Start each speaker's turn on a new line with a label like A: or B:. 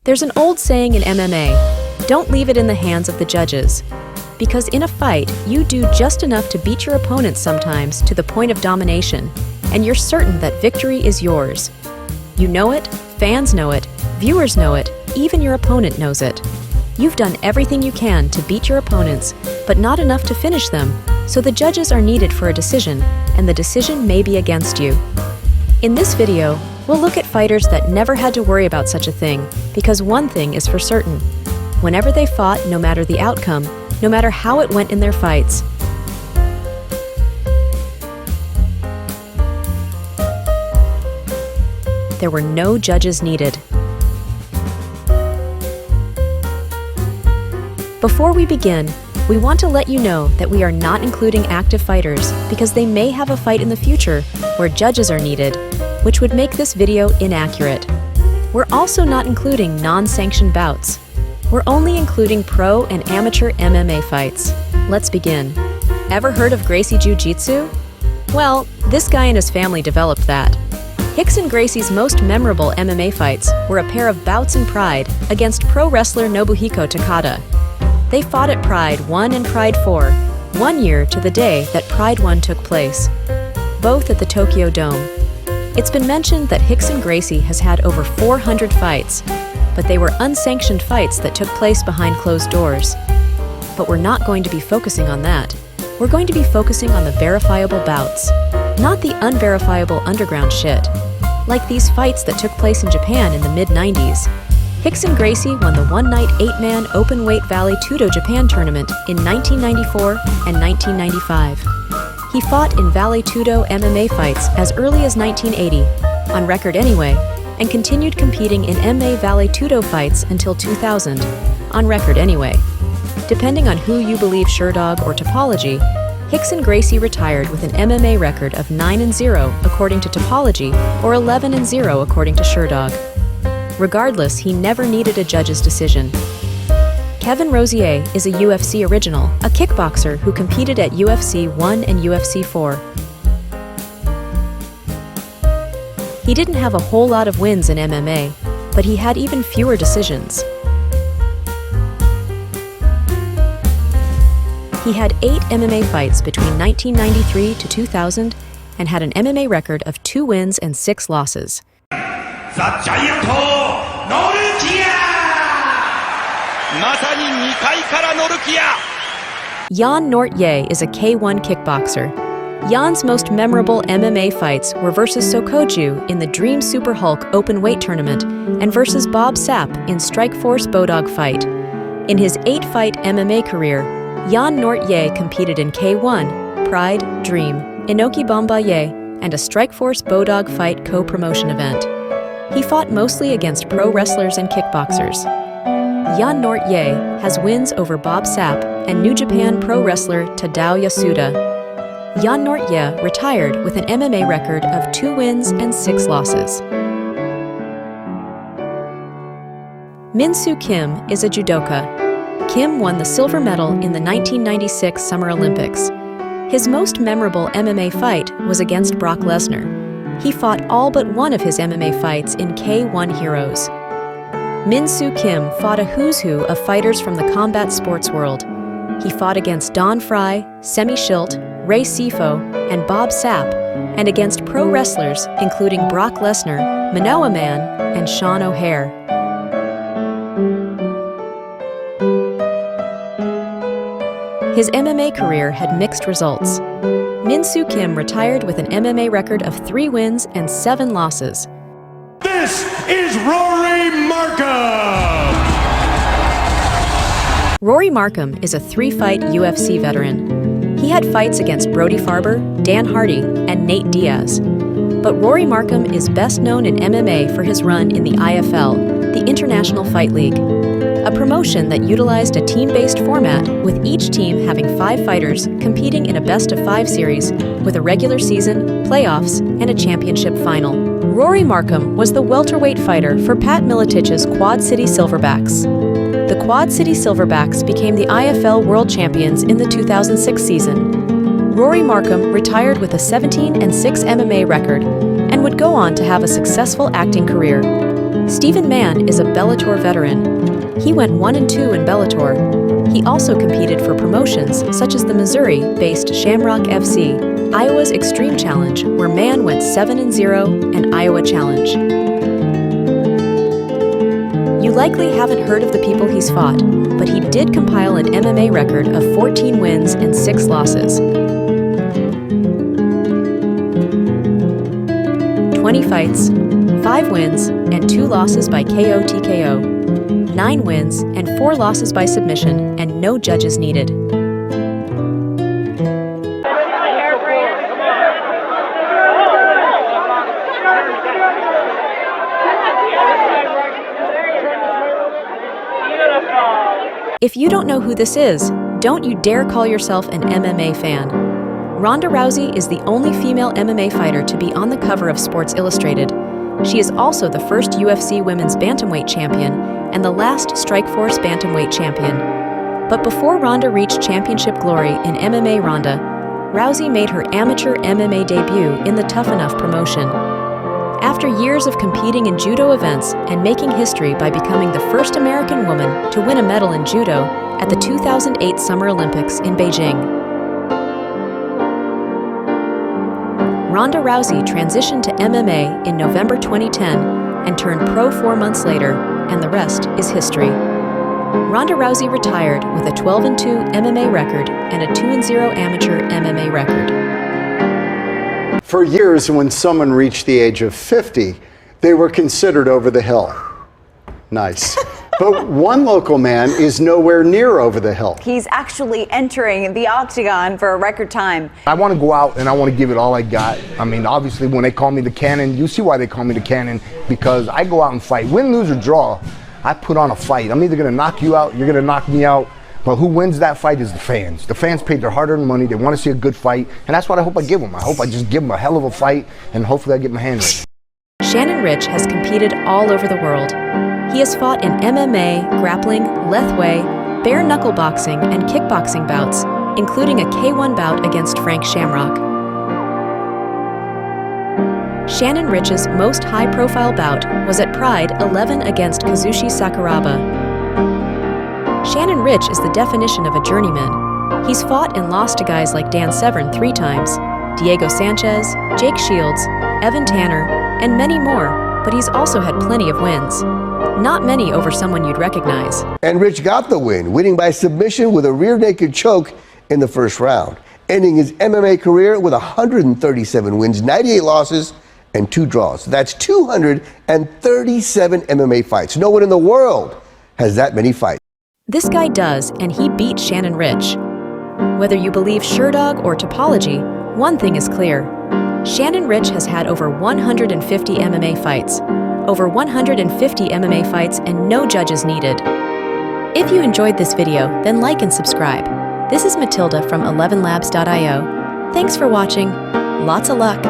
A: There's an old saying in MMA, don't leave it in the hands of the judges. Because in a fight, you do just enough to beat your opponent sometimes to the point of domination, and you're certain that victory is yours. You know it, fans know it, viewers know it, even your opponent knows it. You've done everything you can to beat your opponents, but not enough to finish them, so the judges are needed for a decision, and the decision may be against you. In this video, we'll look at fighters that never had to worry about such a thing, because one thing is for certain. Whenever they fought, no matter the outcome, no matter how it went in their fights, there were no judges needed. Before we begin, we want to let you know that we are not including active fighters because they may have a fight in the future where judges are needed, which would make this video inaccurate. We're also not including non-sanctioned bouts. We're only including pro and amateur MMA fights. Let's begin. Ever heard of Gracie Jiu-Jitsu? Well, this guy and his family developed that. Rickson Gracie's most memorable MMA fights were a pair of bouts in Pride against pro wrestler Nobuhiko Takada. They fought at Pride 1 and Pride 4, 1 year to the day that Pride 1 took place, both at the Tokyo Dome. It's been mentioned that Rickson Gracie has had over 400 fights, but they were unsanctioned fights that took place behind closed doors. But we're not going to be focusing on that. We're going to be focusing on the verifiable bouts, not the unverifiable underground shit, like these fights that took place in Japan in the mid-90s. Rickson Gracie won the one-night 8-man open-weight Vale Tudo Japan tournament in 1994 and 1995. He fought in Vale Tudo MMA fights as early as 1980, on record anyway, and continued competing in MMA Vale Tudo fights until 2000, on record anyway. Depending on who you believe Sherdog or Topology, Rickson Gracie retired with an MMA record of 9-0 according to Topology or 11-0 according to Sherdog. Regardless, he never needed a judge's decision. Kevin Rosier is a UFC original, a kickboxer who competed at UFC 1 and UFC 4. He didn't have a whole lot of wins in MMA, but he had even fewer decisions. He had 8 MMA fights between 1993 to 2000 and had an MMA record of 2 wins and 6 losses. Jan Nortje is a K1 kickboxer. Jan's most memorable MMA fights were versus Sokoju in the Dream Super Hulk open weight tournament and versus Bob Sapp in Strikeforce Bodog fight. In his 8-fight MMA career, Jan Nortje competed in K1, Pride, Dream, Inoki Bombaye, and a Strikeforce Bodog fight co-promotion event. He fought mostly against pro wrestlers and kickboxers. Jan Nortje has wins over Bob Sapp and New Japan pro wrestler Tadao Yasuda. Jan Nortje retired with an MMA record of 2 wins and 6 losses. Min-Soo Kim is a judoka. Kim won the silver medal in the 1996 Summer Olympics. His most memorable MMA fight was against Brock Lesnar. He fought all but one of his MMA fights in K1 Heroes. Min-Soo Kim fought a who's who of fighters from the combat sports world. He fought against Don Fry, Semi Schilt, Ray Sifo, and Bob Sapp, and against pro wrestlers including Brock Lesnar, Manoa Man, and Sean O'Hare. His MMA career had mixed results. Min-Soo Kim retired with an MMA record of 3 wins and 7 losses.
B: This is Rory Markham!
A: Rory Markham is a 3-fight UFC veteran. He had fights against Brody Farber, Dan Hardy, and Nate Diaz. But Rory Markham is best known in MMA for his run in the IFL, the International Fight League, a promotion that utilized a team-based format with each team having 5 fighters competing in a best-of-5 series with a regular season, playoffs, and a championship final. Rory Markham was the welterweight fighter for Pat Miletich's Quad City Silverbacks. The Quad City Silverbacks became the IFL World Champions in the 2006 season. Rory Markham retired with a 17-6 MMA record and would go on to have a successful acting career. Stephen Mann is a Bellator veteran. He went 1-2 in Bellator. He also competed for promotions such as the Missouri-based Shamrock FC, Iowa's Extreme Challenge, where Mann went 7-0, and Iowa Challenge. You likely haven't heard of the people he's fought, but he did compile an MMA record of 14 wins and 6 losses. 20 fights, 5 wins, and 2 losses by KO/TKO, 9 wins and 4 losses by submission, and no judges needed. If you don't know who this is, don't you dare call yourself an MMA fan. Ronda Rousey is the only female MMA fighter to be on the cover of Sports Illustrated. She is also the first UFC Women's Bantamweight champion and the last Strikeforce Bantamweight champion. But before Ronda reached championship glory in MMA Ronda, Rousey made her amateur MMA debut in the Tough Enough promotion. After years of competing in judo events and making history by becoming the first American woman to win a medal in judo at the 2008 Summer Olympics in Beijing, Ronda Rousey transitioned to MMA in November 2010 and turned pro 4 months later, and the rest is history. Ronda Rousey retired with a 12-2 MMA record and a 2-0 amateur MMA record.
C: For years, when someone reached the age of 50, they were considered over the hill. Nice. But one local man is nowhere near over the hill.
D: He's actually entering the octagon for a record time.
E: I want to go out and I want to give it all I got. I mean, obviously, when they call me the Cannon, you see why they call me the Cannon, because I go out and fight. Win, lose, or draw, I put on a fight. I'm either going to knock you out, you're going to knock me out. But who wins that fight is the fans. The fans paid their hard-earned money. They want to see a good fight, and that's what I hope I give them. I hope I just give them a hell of a fight, and hopefully I get my hand raised.
A: Shannon Rich has competed all over the world. He has fought in MMA, grappling, lethwei, bare knuckle boxing, and kickboxing bouts, including a K1 bout against Frank Shamrock. Shannon Rich's most high-profile bout was at Pride 11 against Kazushi Sakuraba. Shannon Rich is the definition of a journeyman. He's fought and lost to guys like Dan Severn 3 times, Diego Sanchez, Jake Shields, Evan Tanner, and many more, but he's also had plenty of wins. Not many over someone you'd recognize.
F: And Rich got the win, winning by submission with a rear naked choke in the first round, ending his MMA career with 137 wins, 98 losses, and 2 draws. That's 237 MMA fights. No one in the world has that many fights.
A: This guy does, and he beat Shannon Rich. Whether you believe Sherdog or topology, one thing is clear. Shannon Rich has had over 150 MMA fights. Over 150 MMA fights and no judges needed. If you enjoyed this video, then like and subscribe. This is Matilda from 11labs.io. Thanks for watching. Lots of luck.